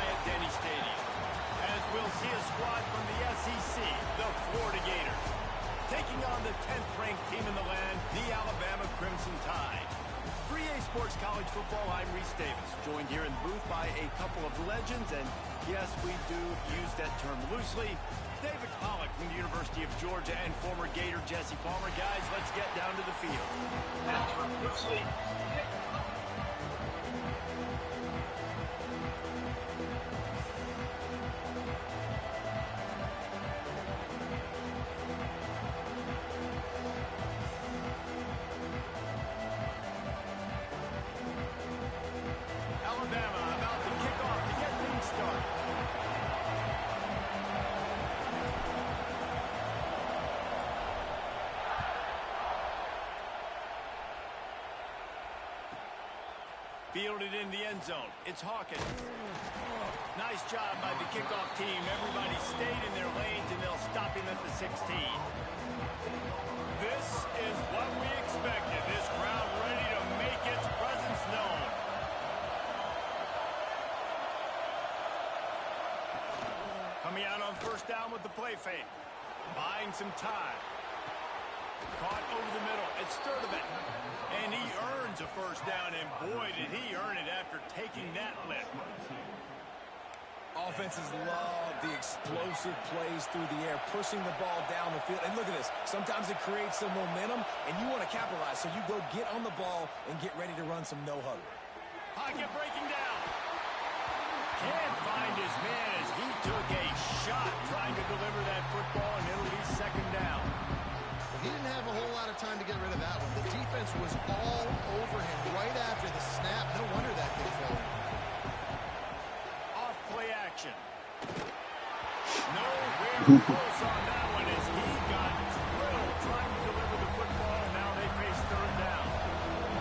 Bryant-Denny Stadium, as we'll see a squad from the SEC, the Florida Gators, taking on the 10th-ranked team in the land, the Alabama Crimson Tide. For EA Sports College Football, I'm Reese Davis, joined here in the booth by a couple of legends, and yes, we do use that term loosely. David Pollack from the University of Georgia and former Gator Jesse Palmer. Guys, let's get down to the field. That term loosely. Alabama about to kick off to get things started. Fielded in the end zone. It's Hawkins. Nice job by the kickoff team. Everybody stayed in their lanes, and they'll stop him at the 16. This is what we expected. This crowd ready to make its presence known. Coming out on first down with the play fake. Buying some time. Caught over the middle. It's Sturdivant. And he earns a first down, and boy, did he earn it after taking that lift. Offenses love the explosive plays through the air, pushing the ball down the field. And look at this. Sometimes it creates some momentum, and you want to capitalize. So you go get on the ball and get ready to run some no-huddle. Pocket breaking down. Can't find his man as he took a shot trying to deliver that football, and it'll be second down. He didn't have a whole lot of time to get rid of that one. The defense was all over him right after the snap. No wonder that thing fell. Off play action. Nowhere close on that one as he got drilled trying to deliver the football, and now they face third down.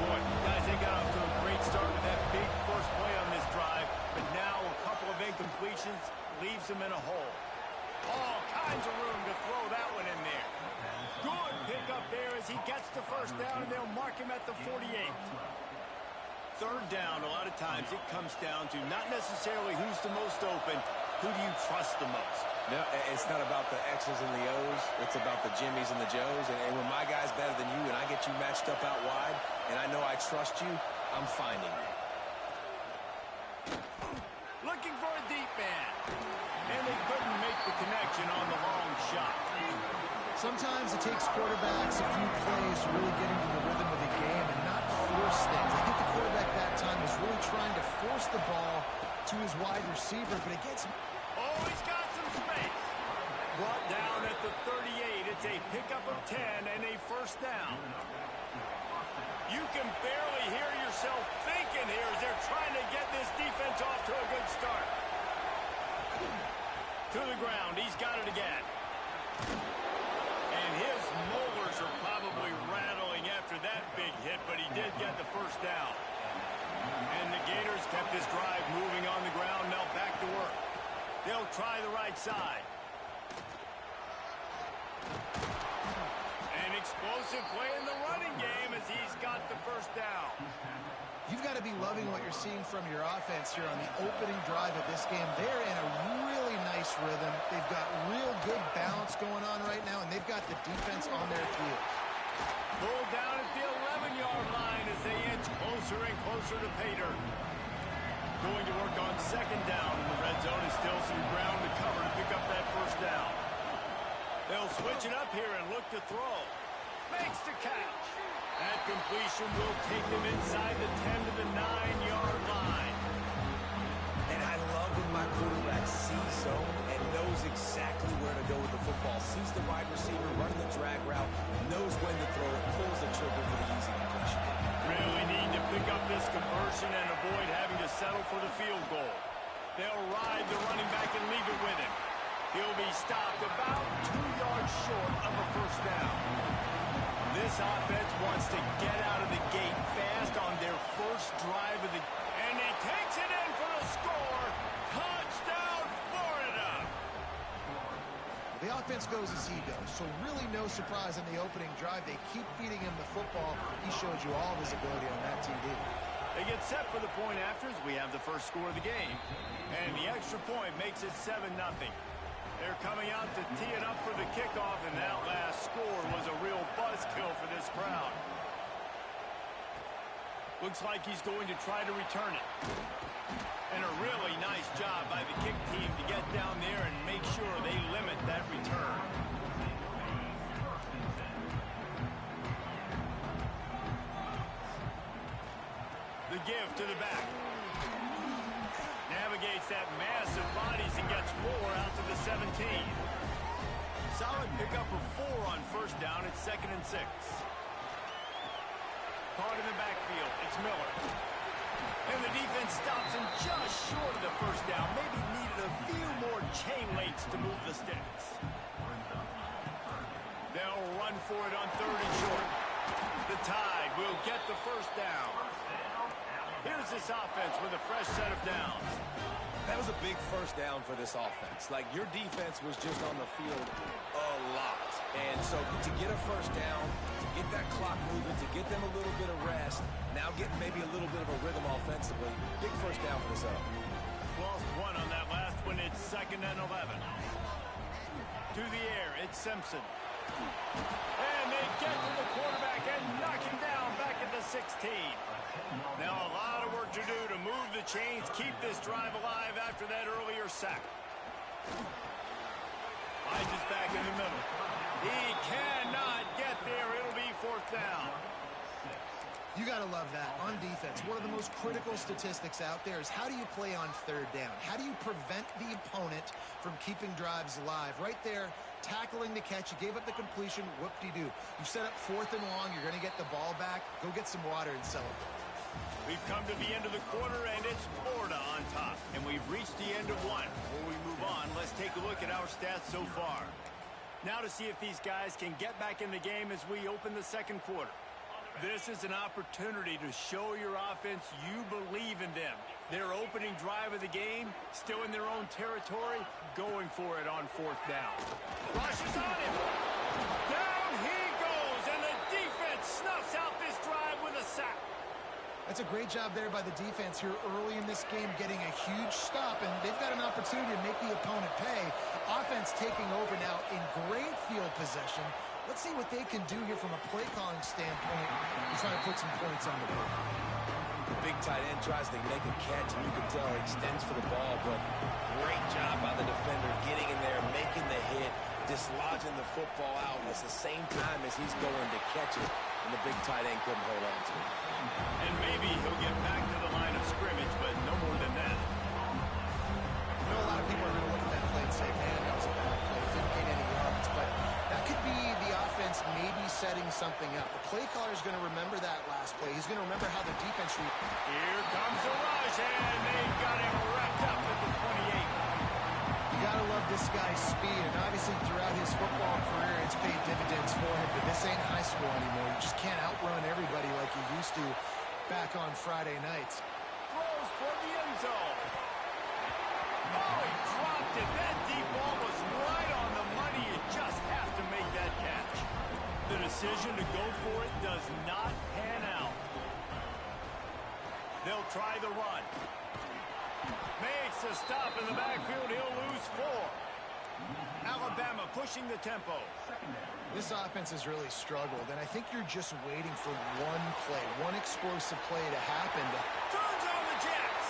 Boy, guys, they got off to a great start with that big first play on this drive, but now a couple of incompletions leaves them in a hole. All kinds of room to throw that one in there. Good pick up there as he gets the first down, and they'll mark him at the 48. Third down, a lot of times it comes down to not necessarily who's the most open, who do you trust the most? No, it's not about the X's and the O's. It's about the Jimmies and the Joes. And when my guy's better than you and I get you matched up out wide, and I know I trust you, I'm finding you. Looking for a deep man. And they couldn't make the connection on the long shot. Sometimes it takes quarterbacks a few plays to really get into the rhythm of the game and not force things. I think the quarterback that time was really trying to force the ball to his wide receiver, but it gets... Oh, he's got some space. Brought down at the 38. It's a pickup of 10 and a first down. You can barely hear yourself thinking here as they're trying to get this defense off to a good start. To the ground. He's got it again. And his molars are probably rattling after that big hit, but he did get the first down. And the Gators kept this drive moving on the ground. Now back to work. They'll try the right side. An explosive play in the running game as he's got the first down. You've got to be loving what you're seeing from your offense here on the opening drive of this game. They're in a really nice rhythm. They've got real good balance going on right now, and they've got the defense on their heels. Pulled down at the 11-yard line as they inch closer and closer to Pater. Going to work on second down in the red zone. Is still some ground to cover to pick up that first down. They'll switch it up here and look to throw. Makes the catch. That completion will take them inside the 10 to the 9-yard line. And I love when my quarterback sees zone and knows exactly where to go with the football. Sees the wide receiver running the drag route, knows when to throw it, pulls the trigger for the easy completion. Really need to pick up this conversion and avoid having to settle for the field goal. They'll ride the running back and leave it with him. He'll be stopped about 2 yards short of a first down. This offense wants to get out of the gate fast on their first drive of the... And he takes it in for the score. Touchdown, Florida! The offense goes as he goes, so really no surprise in the opening drive. They keep feeding him the football. He showed you all of his ability on that TD. They get set for the point afters. We have the first score of the game. And the extra point makes it 7-0. They're coming out to tee it up for the kickoff, and that last score was a real buzzkill for this crowd. Looks like he's going to try to return it. And a really nice job by the kick team to get down there and make sure they limit that return. The give to the back. Navigates that mass of bodies and gets 4 out to the 17. Solid pickup of 4 on first down. It's 2nd and 6. Caught in the backfield. It's Miller. And the defense stops him just short of the first down. Maybe needed a few more chain links to move the sticks. They'll run for it on 3rd and short. The Tide will get the first down. Here's this offense with a fresh set of downs. That was a big first down for this offense. Like, your defense was just on the field a lot. And so to get a first down, to get that clock moving, to get them a little bit of rest, now getting maybe a little bit of a rhythm offensively, big first down for this up. Lost 1 on that last one. It's 2nd and 11. To the air, it's Simpson. And they get to the quarterback and knock him down back at the 16. Now a lot of work to do to move the chains, keep this drive alive after that earlier sack. Finds his back in the middle. He cannot get there. It'll be 4th down. You got to love that on defense. One of the most critical statistics out there is how do you play on 3rd down? How do you prevent the opponent from keeping drives alive? Right there, tackling the catch. You gave up the completion. Whoop-de-doo. You set up 4th and long. You're going to get the ball back. Go get some water and celebrate. We've come to the end of the quarter, and it's Florida on top. And we've reached the end of 1. Before we move on, let's take a look at our stats so far. Now to see if these guys can get back in the game as we open the 2nd quarter. This is an opportunity to show your offense you believe in them. Their opening drive of the game, still in their own territory, going for it on 4th down. Rush is on him. Down he goes, and the defense snuffs out this drive with a sack. That's a great job there by the defense here early in this game, getting a huge stop, and they've got an opportunity to make the opponent pay. Offense taking over now in great field possession. Let's see what they can do here from a play calling standpoint and try to put some points on the board. The big tight end tries to make a catch, and you can tell he extends for the ball, but great job by the defender getting in there, making the hit, dislodging the football out at the same time as he's going to catch it, and the big tight end couldn't hold on to it. And maybe he'll get back to the line of scrimmage, but no more than that. I know a lot of people are going to look at that play and say, man, that was a bad play. Didn't gain any yards, but that could be the offense maybe setting something up. The play caller is going to remember that last play. He's going to remember how the defense... Here comes the rush, and they got him wrapped up at the 28. You got to love this guy's speed, and obviously throughout his football career, it's paid dividends for him, but this ain't high school anymore. You just can't outrun everybody like you used to back on Friday nights. Throws for the end zone. Oh, he dropped it. That deep ball was right on the money. You just have to make that catch. The decision to go for it does not pan out. They'll try the run. Makes a stop in the backfield. He'll lose 4. Alabama pushing the tempo. This offense has really struggled, and I think you're just waiting for one play, one explosive play to happen. Turns on the Jets.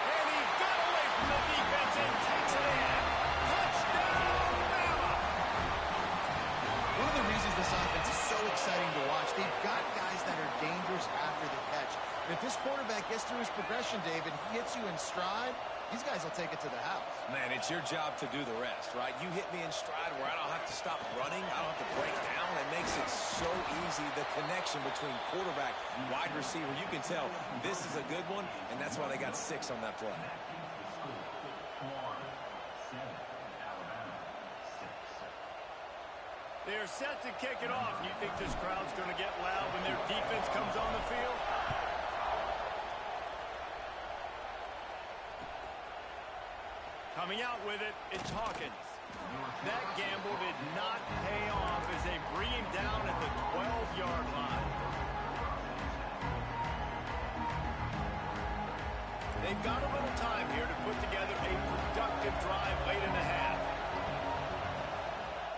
And he got away from the defense and takes it in. Touchdown, Bama. One of the reasons this offense is so exciting to watch, they've got guys that are dangerous after the catch. And if this quarterback gets through his progression, David, he hits you in stride, these guys will take it to the house. Man, it's your job to do the rest, right? You hit me in stride where I don't have to stop running. I don't have to break down. It makes it so easy, the connection between quarterback and wide receiver. You can tell this is a good one, and that's why they got 6 on that play. They're set to kick it off. You think this crowd's going to get loud when their defense comes on the field? Coming out with it, it's Hawkins. That gamble did not pay off as they bring him down at the 12-yard line. They've got a little time here to put together a productive drive late in the half.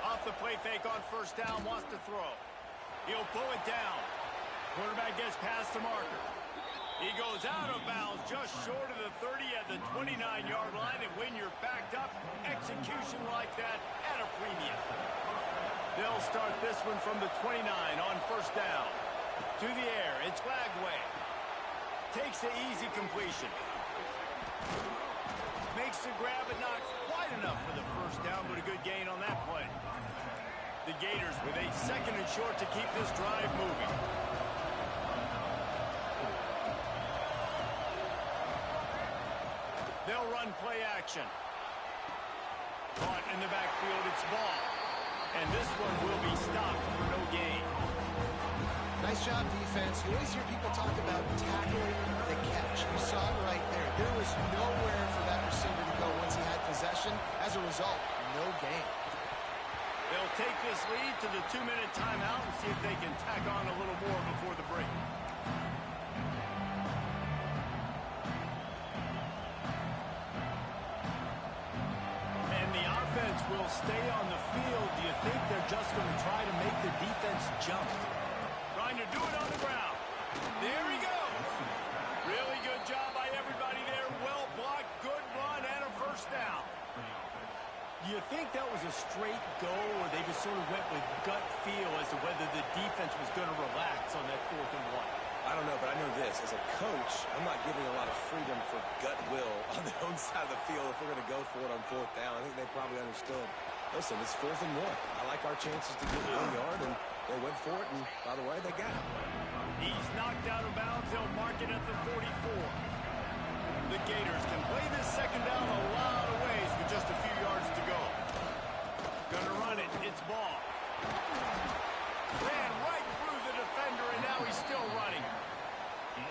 Off the play fake on first down, wants to throw. He'll pull it down. Quarterback gets past the marker. He goes out of bounds just short of the 30 at the 29-yard line, and when you're backed up, execution like that at a premium. They'll start this one from the 29 on first down. To the air, it's Lagway. Takes the easy completion. Makes the grab, but not quite enough for the first down, but a good gain on that play. The Gators with a second and short to keep this drive moving. They'll run play action. Caught in the backfield, it's ball. And this one will be stopped for no gain. Nice job, defense. You always hear people talk about tackling the catch. You saw it right there. There was nowhere for that receiver to go once he had possession. As a result, no gain. They'll take this lead to the 2-minute timeout and see if they can tack on a little more before the break. And the offense will stay on the field. Do you think they're just going to try to make the defense jump? Trying to do it on the ground. There he goes. Really good job by everybody there. Well blocked, good run, and a first down. Do you think that was a straight go, or they just sort of went with gut feel as to whether the defense was going to relax on that 4th and 1? I don't know, but I know this. As a coach, I'm not giving a lot of freedom for gut will on their own side of the field if we're going to go for it on 4th down. I think they probably understood. Listen, it's 4th and 1. I like our chances to get 1 yard, and they went for it, and by the way, they got it. He's knocked out of bounds. They'll mark it at the 44. The Gators can play this second down a lot of ways with just a few yards to go. Gonna run it. It's ball. Ran right through the defender, and now he's still running.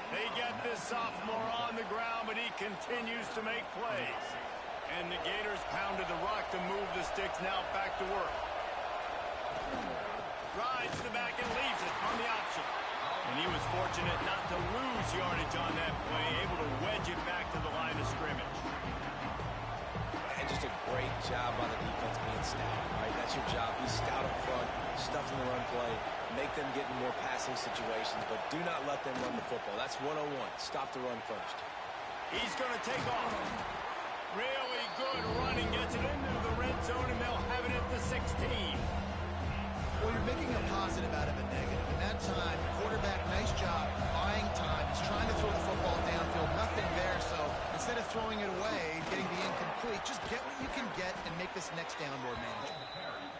They get this sophomore on the ground, but he continues to make plays. And the Gators pounded the rock to move the sticks. Now back to work. Rides the back and leaves it on the option. And he was fortunate not to lose yardage on that play, able to wedge it back to the line of scrimmage. And just a great job by the defense being stout, right? That's your job. Be stout up front, stuff in the run play, make them get in more passing situations, but do not let them run the football. That's 101. Stop the run first. He's going to take off. Really good running, gets it into the red zone, and they'll have it at the 16. Well, you're making a positive out of a negative. In that time, quarterback, nice job, buying time. He's trying to throw the football downfield. Nothing there, so instead of throwing it away, getting the incomplete, just get what you can get and make this next down more manageable.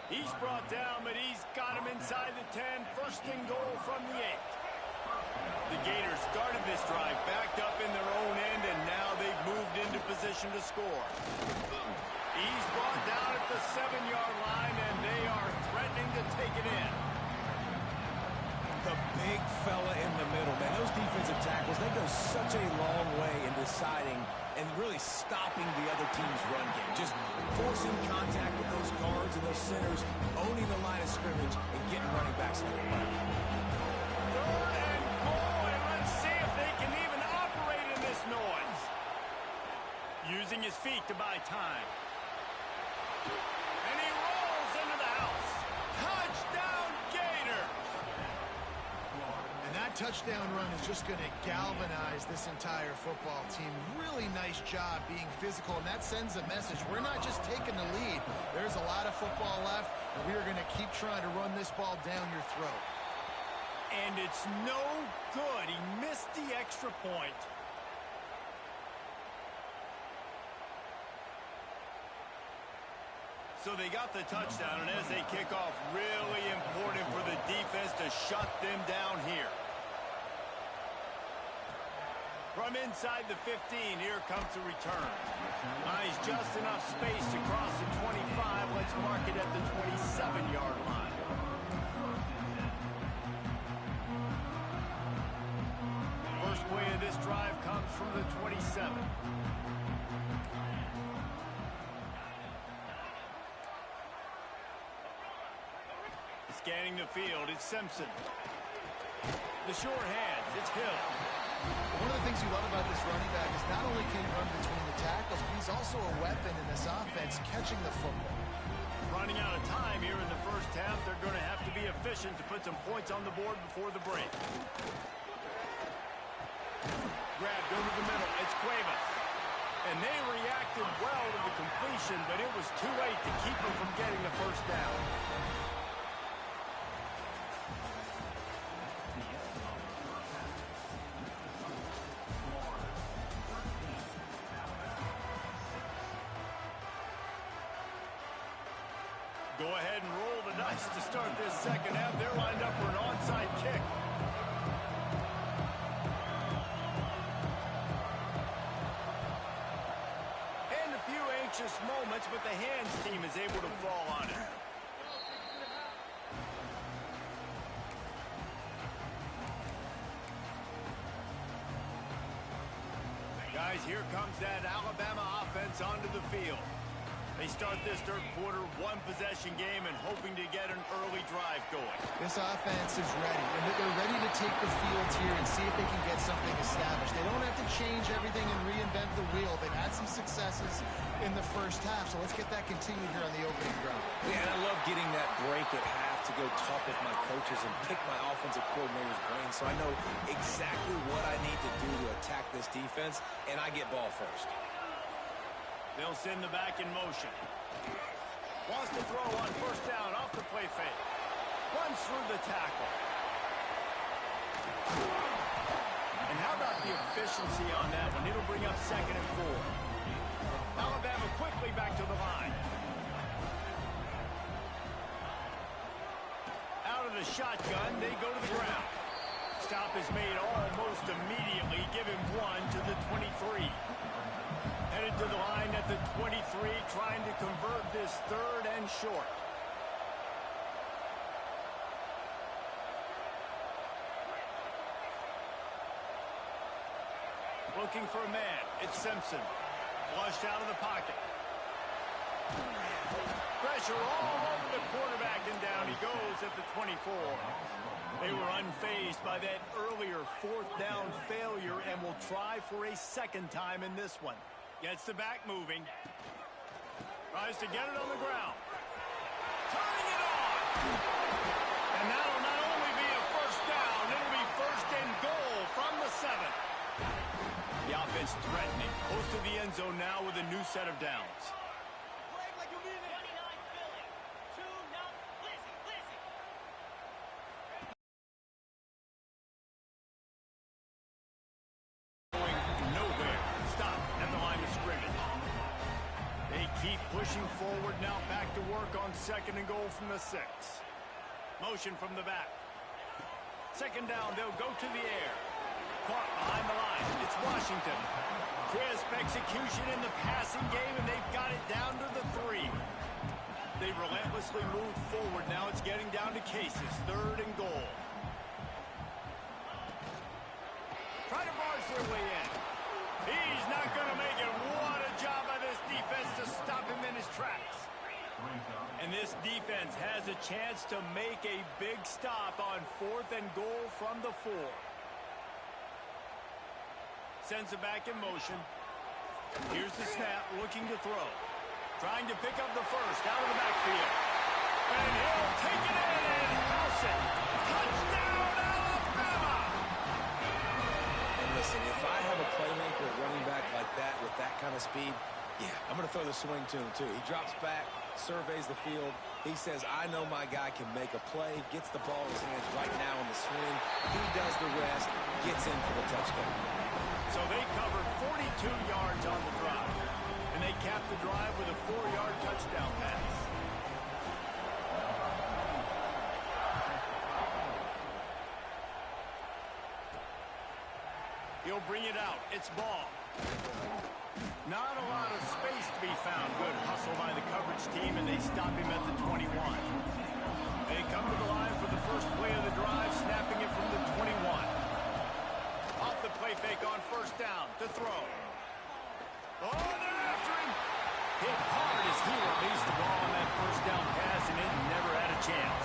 He's brought down, but he's got him inside the 10. First and goal from the 8. The Gators started this drive backed up in their own end, and now they've moved into position to score. He's brought down at the 7-yard line, and they are threatening to take it in. The big fella in the middle, man. Those defensive tackles, they go such a long way in deciding and really stopping the other team's run game. Just forcing contact with those guards and those centers, owning the line of scrimmage, and getting running backs in the play. 3rd and goal, and let's see if they can even operate in this noise. Using his feet to buy time. And he rolls into the house. Touchdown, Gator! And that touchdown run is just going to galvanize this entire football team. Really nice job being physical, and that sends a message. We're not just taking the lead. There's a lot of football left, and we are going to keep trying to run this ball down your throat. And it's no good. He missed the extra point. So they got the touchdown, and as they kick off, really important for the defense to shut them down here. From inside the 15, here comes the return. Nice, just enough space to cross the 25. Let's mark it at the 27-yard line. First play of this drive comes from the 27. Scanning the field, it's Simpson. The short hands, it's Hill. One of the things you love about this running back is not only can he run between the tackles, but he's also a weapon in this offense catching the football. Running out of time here in the first half. They're going to have to be efficient to put some points on the board before the break. Grabbed over the middle. It's Cuevas. And they reacted well to the completion, but it was too late to keep them from getting the first down. Go ahead and roll the dice to start this second half. They're lined up for an onside kick. And a few anxious moments, but the hands team is able to fall on it. Guys, here comes that Alabama offense onto the field. They start this third quarter, one-possession game, and hoping to get an early drive going. This offense is ready, and they're ready to take the field here and see if they can get something established. They don't have to change everything and reinvent the wheel. They've had some successes in the first half, so let's get that continued here on the opening drive. Yeah, and I love getting that break at half to go talk with my coaches and pick my offensive coordinator's brain so I know exactly what I need to do to attack this defense, and I get ball first. They'll send the back in motion. Wants to throw on first down off the play fake. Runs through the tackle. And how about the efficiency on that one? It'll bring up 2nd and 4. Alabama quickly back to the line. Out of the shotgun, they go to the ground. Stop is made almost immediately. Give him 1 to the 23. Headed to the line at the 23, trying to convert this 3rd and short. Looking for a man. It's Simpson. Flushed out of the pocket. Pressure all over the quarterback, and down he goes at the 24. They were unfazed by that earlier 4th down failure and will try for a 2nd time in this one. Gets the back moving. Tries to get it on the ground. Turning it on. And that'll not only be a first down, it'll be 1st and goal from the 7. The offense threatening. Close to the end zone now with a new set of downs. Pushing forward now, back to work on 2nd and goal from the 6. Motion from the back. 2nd down, they'll go to the air. Caught behind the line. It's Washington. Crisp execution in the passing game, and they've got it down to the 3. They've relentlessly moved forward. Now it's getting down to cases. 3rd and goal. Try to barge their way in. He's not going to make it. What a job by this defense to stop him in his tracks. And this defense has a chance to make a big stop on 4th and goal from the 4. Sends it back in motion. Here's the snap, looking to throw. Trying to pick up the first out of the backfield. And he'll take it in and house it. Touchdown, Alabama! And listen, if I have a playmaker at running back like that with that kind of speed, yeah, I'm going to throw the swing to him, too. He drops back, surveys the field. He says, I know my guy can make a play, gets the ball in his hands right now in the swing. He does the rest, gets in for the touchdown. So they covered 42 yards on the drive, and they capped the drive with a 4-yard touchdown pass. He'll bring it out. It's ball. Not a lot of space to be found. Good hustle by the coverage team, and they stop him at the 21. They come to the line for the first play of the drive, snapping it from the 21. Off the play fake on first down to throw. Oh, they're after him. Hit hard as he released the ball on that first down pass, and it never had a chance.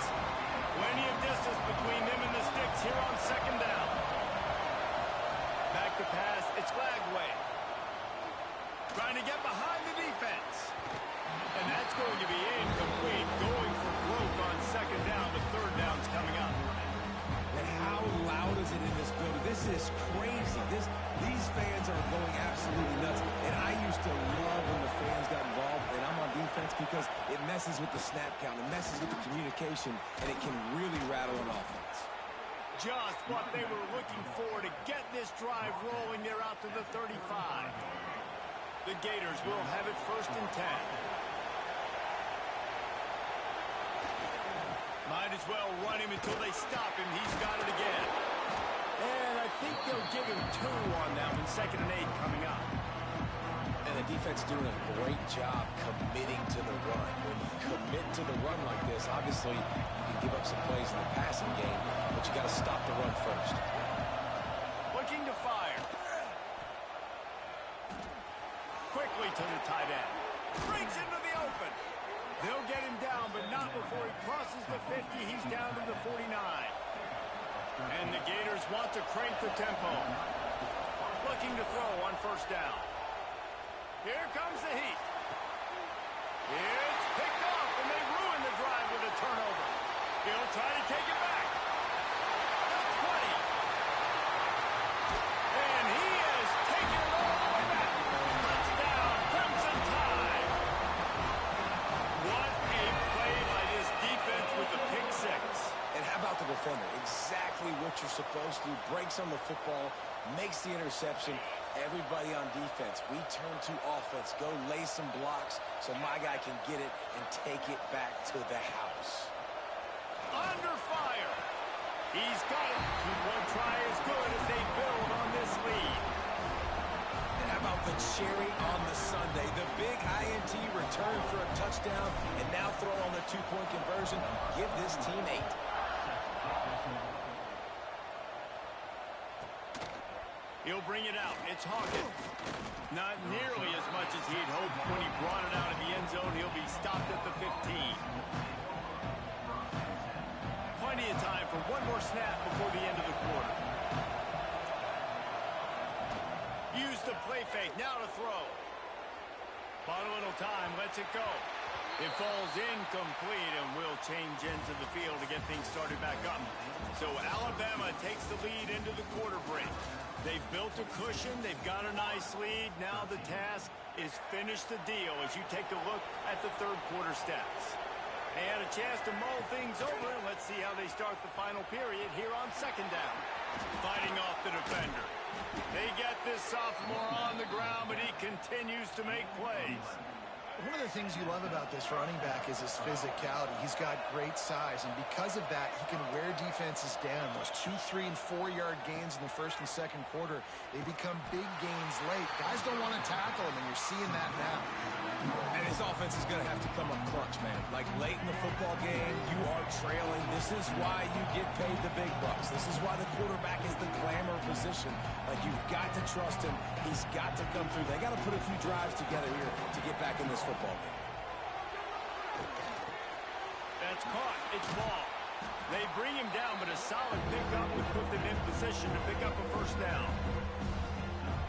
messes with the snap count, it messes with the communication, and it can really rattle an offense. Just what they were looking for to get this drive rolling. They're out to the 35. The Gators will have it 1st and 10. Might as well run him until they stop him. He's got it again. And I think they'll give him 2 on that one. 2nd and 8 coming up. And the defense doing a great job committing to the run. When you commit to the run like this, obviously you can give up some plays in the passing game, but you got to stop the run first. Looking to fire. Quickly to the tight end. Breaks into the open. They'll get him down, but not before he crosses the 50. He's down to the 49. And the Gators want to crank the tempo. Looking to throw on 1st down. Here comes the heat. It's picked off, and they ruin the drive with a turnover. He'll try to take it back. The 20. And he has taken it all the way back. Touchdown, Crimson Tide. What a play by this defense with the pick 6. And how about the defender? Exactly what you're supposed to. Breaks on the football, makes the interception. Everybody on defense, we turn to offense. Go lay some blocks so my guy can get it and take it back to the house. Under fire. He's got it. One try as good as they build on this lead. And how about the cherry on the Sunday? The big INT return for a touchdown, and now throw on the 2-point conversion. Give this team 8. He'll bring it out. It's Hawkins. Not nearly as much as he had hoped when he brought it out of the end zone. He'll be stopped at the 15. Plenty of time for one more snap before the end of the quarter. Use the play fake. Now to throw. Bought a little time. Lets it go. It falls incomplete, and will change into the field to get things started back up. So Alabama takes the lead into the quarter break. They've built a cushion. They've got a nice lead. Now the task is finish the deal as you take a look at the 3rd quarter stats. They had a chance to mull things over. Let's see how they start the final period here on 2nd down. Fighting off the defender. They get this sophomore on the ground, but he continues to make plays. One of the things you love about this running back is his physicality. He's got great size, and because of that, he can wear defenses down. Those 2-, 3-, and 4-yard gains in the 1st and 2nd quarter, they become big gains late. Guys don't want to tackle him, and you're seeing that now. And his offense is going to have to come up clutch, man. Like late in the football game, you are trailing. This is why you get paid the big bucks. This is why the quarterback is the glamour position. Like, you've got to trust him. He's got to come through. They got to put a few drives together here to get back in this football game. That's caught. It's ball. They bring him down, but a solid pickup would put them in position to pick up a 1st down.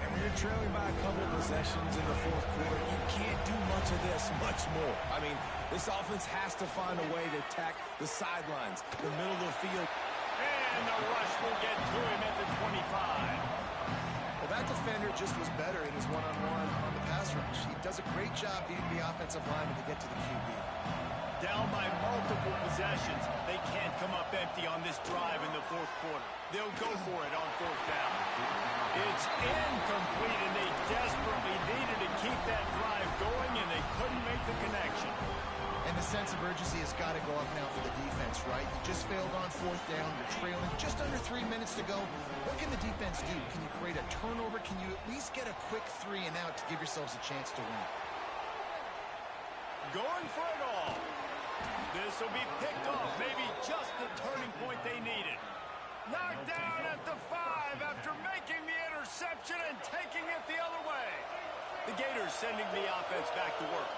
And when you're trailing by a couple of possessions in the 4th quarter, you can't do much of this, much more. I mean, this offense has to find a way to attack the sidelines, the middle of the field. And the rush will get to him at the 25. Well, that defender just was better in his one-on-one on the pass rush. He does a great job beating the offensive lineman to get to the QB. Down by multiple possessions. They can't come up empty on this drive in the 4th quarter. They'll go for it on 4th down. It's incomplete, and they desperately needed to keep that drive going, and they couldn't make the connection. And the sense of urgency has got to go up now for the defense, right? You just failed on 4th down. You're trailing just under 3 minutes to go. What can the defense do? Can you create a turnover? Can you at least get a quick 3 and out to give yourselves a chance to win? Going for it all. This will be picked off. Maybe just the turning point they needed. Knocked down at the 5 after making the interception and taking it the other way. The Gators sending the offense back to work.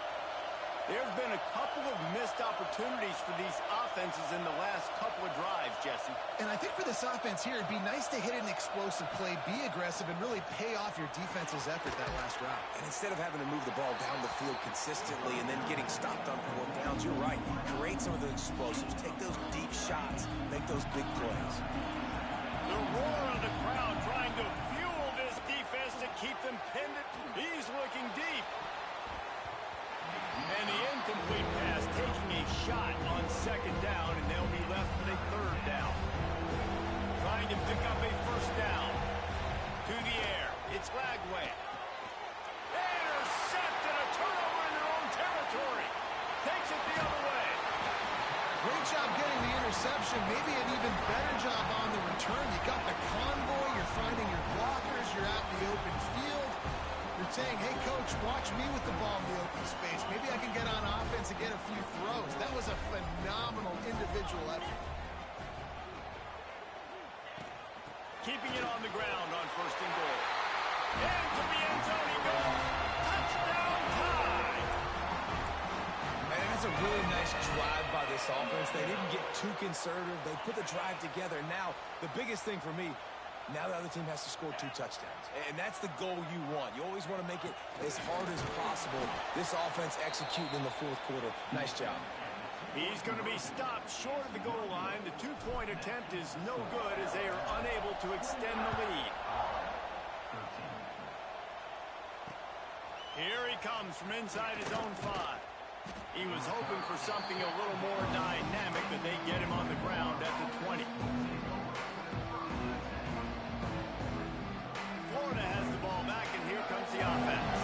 There have been a couple of missed opportunities for these offenses in the last couple of drives, Jesse. And I think for this offense here, it'd be nice to hit an explosive play, be aggressive, and really pay off your defense's effort that last round. And instead of having to move the ball down the field consistently and then getting stopped on 4th downs, you're right. Create some of the explosives. Take those deep shots. Make those big plays. The roar of the crowd trying to fuel this defense to keep them pinned. He's looking deep. And the incomplete pass taking a shot on second down, and they'll be left with a third down. Trying to pick up a first down. To the air. It's Lagway. Intercepted, a turnover in their own territory. Takes it the other way. Great job getting the interception. Maybe an even better job on the return. You got the convoy. You're finding your blockers. You're out in the open field. You're saying, hey, coach, watch me with the ball in the open space. Maybe I can get on offense and get a few throws. That was a phenomenal individual effort. Keeping it on the ground on first and goal. Into the end zone he goes. Touchdown tie. Man, that's a really nice drive by this offense. They didn't get too conservative. They put the drive together. Now, the biggest thing for me, now the other team has to score 2 touchdowns. And that's the goal you want. You always want to make it as hard as possible. This offense executing in the fourth quarter. Nice job. He's going to be stopped short of the goal line. The 2-point attempt is no good as they are unable to extend the lead. Here he comes from inside his own 5. He was hoping for something a little more dynamic, but they get him on the ground at the 20. Florida has the ball back, and here comes the offense.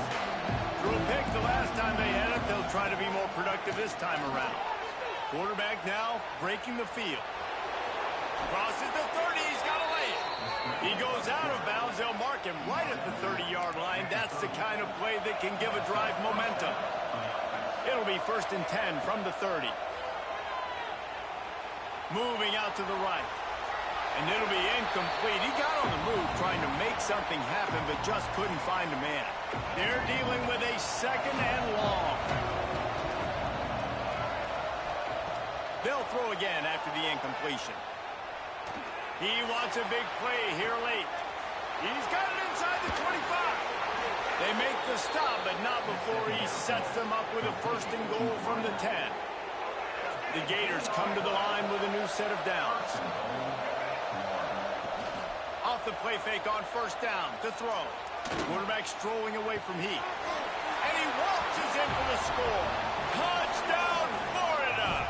Threw a pick the last time they had it. They'll try to be more productive this time around. Quarterback now breaking the field. Crosses the 30. He's got to lay it. He goes out of bounds. They'll mark him right at the 30-yard line. That's the kind of play that can give a drive momentum. It'll be first and 10 from the 30. Moving out to the right. And it'll be incomplete. He got on the move trying to make something happen, but just couldn't find a man. They're dealing with a second and long. They'll throw again after the incompletion. He wants a big play here late. He's got it inside the 25. They make the stop, but not before he sets them up with a first and goal from the 10. The Gators come to the line with a new set of downs. Off the play fake on first down to throw. Quarterback strolling away from Heat. And he waltzes in for the score. Touchdown, Florida!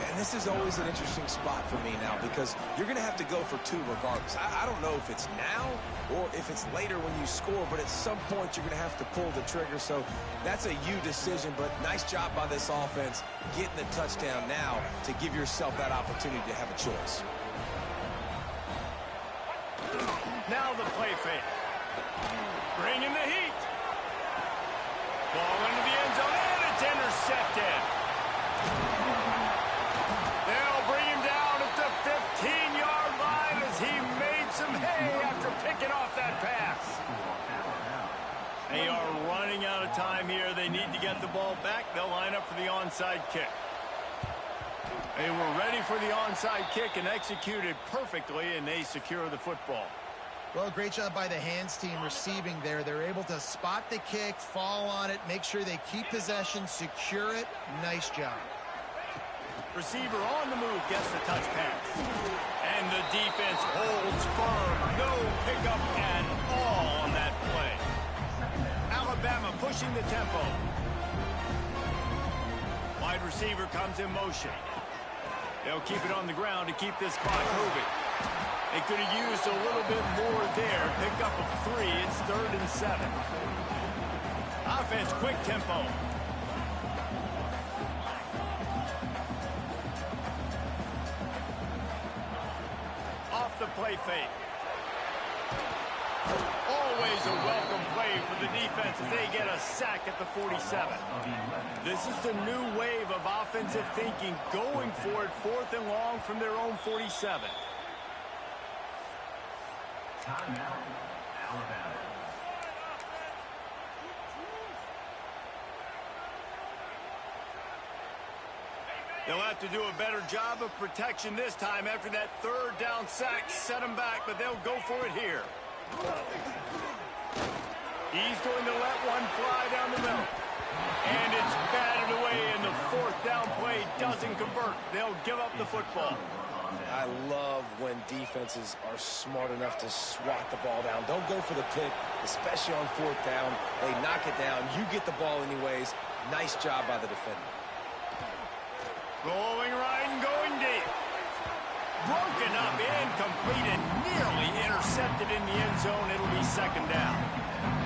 And this is always an interesting spot for me now because you're going to have to go for 2 regardless. I don't know if it's now or if it's later when you score, but at some point you're going to have to pull the trigger. So that's a you decision, but nice job by this offense getting the touchdown now to give yourself that opportunity to have a choice. Now the play fake. Bringing the heat. Ball into the end zone, and it's intercepted. They'll bring him down at the 15-yard line as he made some hay after picking off that pass. They are running out of time here. They need to get the ball back. They'll line up for the onside kick. They were ready for the onside kick and executed perfectly, and they secure the football. Well, great job by the hands team receiving there. They're able to spot the kick, fall on it, make sure they keep possession, secure it. Nice job. Receiver on the move gets the touch pass. And the defense holds firm. No pickup at all on that play. Alabama pushing the tempo. Wide receiver comes in motion. They'll keep it on the ground to keep this clock moving. They could have used a little bit more there. Pick up a 3. It's 3rd and 7. Offense, quick tempo. Off the play fake. Always a welcome play for the defense as they get a sack at the 47. This is the new wave of offensive thinking, going for it 4th and long from their own 47. Timeout, Alabama. They'll have to do a better job of protection this time after that 3rd down sack set them back, but they'll go for it here. He's going to let one fly down the middle. And it's batted away, and the fourth down play doesn't convert. They'll give up the football. I love when defenses are smart enough to swat the ball down. Don't go for the pick, especially on fourth down. They knock it down. You get the ball anyways. Nice job by the defender. Going right and going deep. Broken up, incomplete, and nearly intercepted in the end zone. It'll be second down.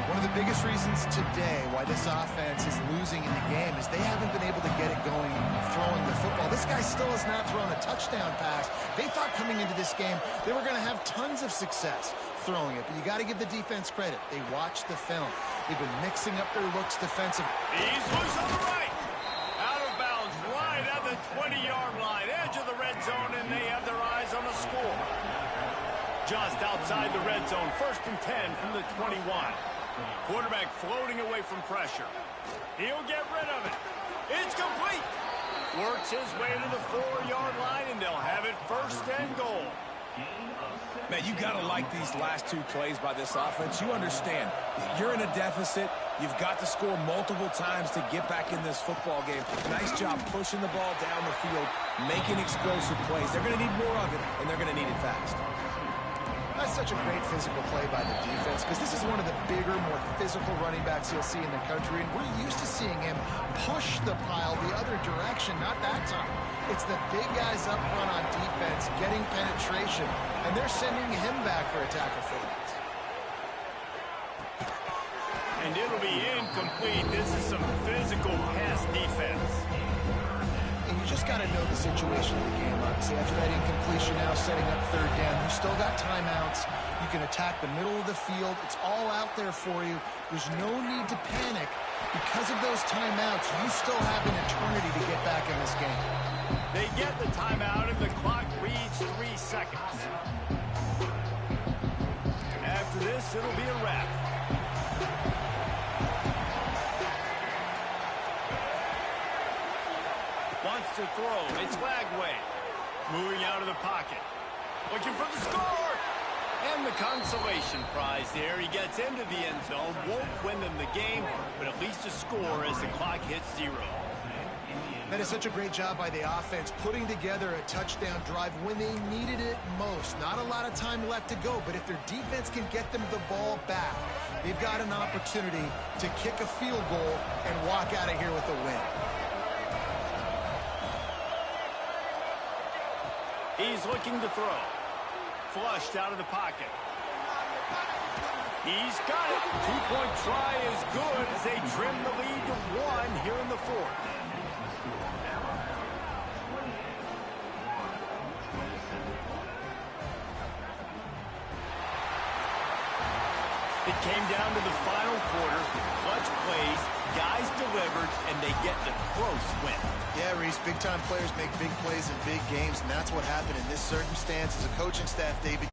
One of the biggest reasons today why this offense is losing in the game is they haven't been able to get it going throwing the football. This guy still has not thrown a touchdown pass. They thought coming into this game they were going to have tons of success throwing it, but you got to give the defense credit. They watched the film. They've been mixing up their looks defensively. He's loose on the right. Out of bounds, right at the 20-yard line, edge of the red zone, and they have their eyes on the score. Just outside the red zone, 1st and 10 from the 21. Quarterback floating away from pressure. He'll get rid of it. It's complete. Works his way to the 4-yard line, and they'll have it 1st and goal. Man, you got to like these last two plays by this offense. You understand, you're in a deficit. You've got to score multiple times to get back in this football game. Nice job pushing the ball down the field, making explosive plays. They're going to need more of it, and they're going to need it fast. That's such a great physical play by the defense because this is one of the bigger, more physical running backs you'll see in the country, and we're used to seeing him push the pile the other direction. Not that time. It's the big guys up front on defense getting penetration, and they're sending him back for a tackle for that. And it'll be incomplete. This is some physical pass defense. And you just got to know the situation of the game, obviously. After that incompletion now, setting up 3rd down. You still got timeouts. You can attack the middle of the field. It's all out there for you. There's no need to panic. Because of those timeouts, you still have an eternity to get back in this game. They get the timeout, and the clock reads 3 seconds. After this, it'll be a wrap. Wants to throw. It's Lagway. Moving out of the pocket. Looking for the score. And the consolation prize there. He gets into the end zone. Won't win them the game, but at least a score as the clock hits 0. That is such a great job by the offense, putting together a touchdown drive when they needed it most. Not a lot of time left to go, but if their defense can get them the ball back, they've got an opportunity to kick a field goal and walk out of here with a win. He's looking to throw. Flushed out of the pocket. He's got it. 2-point try is good as they trim the lead to 1 here in the 4th. It came down to the final quarter. Clutch plays, guys delivered, and they get the close win. Yeah, Reese, big-time players make big plays in big games, and that's what happened in this circumstance. As a coaching staff, David,